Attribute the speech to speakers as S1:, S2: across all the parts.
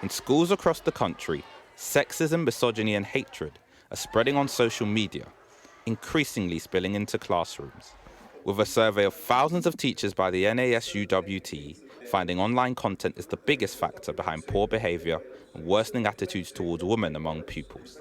S1: In schools across the country, sexism, misogyny and hatred are spreading on social media, increasingly spilling into classrooms. With a survey of thousands of teachers by the NASUWT, finding online content is the biggest factor behind poor behaviour and worsening attitudes towards women among pupils.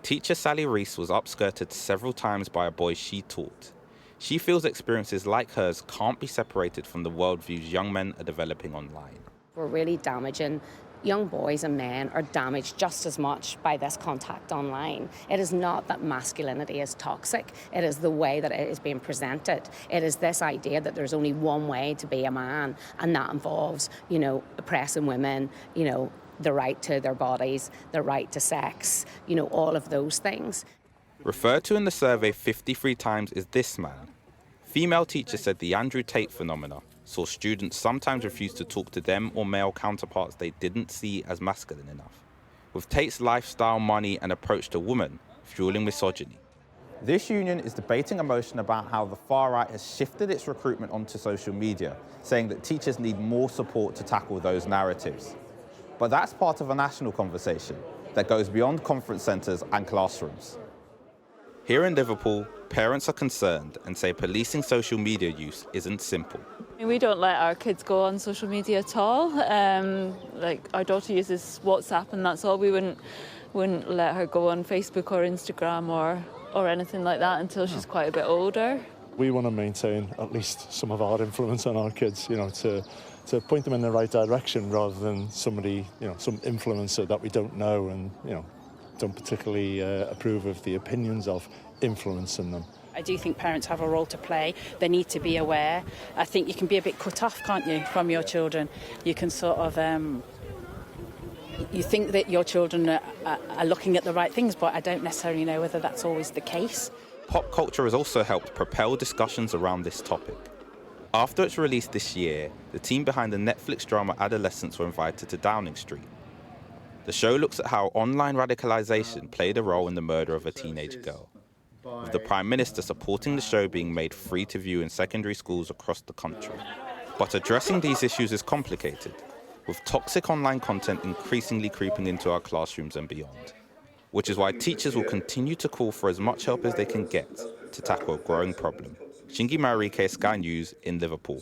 S1: Teacher Sally Reese was upskirted several times by a boy she taught. She feels experiences like hers can't be separated from the worldviews young men are developing online.
S2: We're really damaging. Young boys and men are damaged just as much by this contact online. It is not that masculinity is toxic. It is the way that it is being presented. It is this idea that there's only one way to be a man, and that involves, oppressing women, the right to their bodies, the right to sex, all of those things.
S1: Referred to in the survey 53 times is this man. Female teachers said the Andrew Tate phenomena saw students sometimes refuse to talk to them or male counterparts they didn't see as masculine enough, with Tate's lifestyle, money and approach to women fueling misogyny. This union is debating a motion about how the far right has shifted its recruitment onto social media, saying that teachers need more support to tackle those narratives. But that's part of a national conversation that goes beyond conference centres and classrooms. Here in Liverpool, parents are concerned and say policing social media use isn't simple.
S3: We don't let our kids go on social media at all. Our daughter uses WhatsApp and that's all. We wouldn't let her go on Facebook or Instagram or anything like that until she's quite a bit older.
S4: We want to maintain at least some of our influence on our kids, to point them in the right direction rather than somebody, some influencer that we don't know and, don't particularly approve of the opinions of influencing them.
S5: I do think parents have a role to play. They need to be aware. I think you can be a bit cut off, can't you, from your children? You can sort of, you think that your children are looking at the right things, but I don't necessarily know whether that's always the case.
S1: Pop culture has also helped propel discussions around this topic. After its release this year, the team behind the Netflix drama Adolescence were invited to Downing Street. The show looks at how online radicalisation played a role in the murder of a teenage girl, with the Prime Minister supporting the show being made free to view in secondary schools across the country. But addressing these issues is complicated, with toxic online content increasingly creeping into our classrooms and beyond, which is why teachers will continue to call for as much help as they can get to tackle a growing problem. Shingi Marike, Sky News in Liverpool.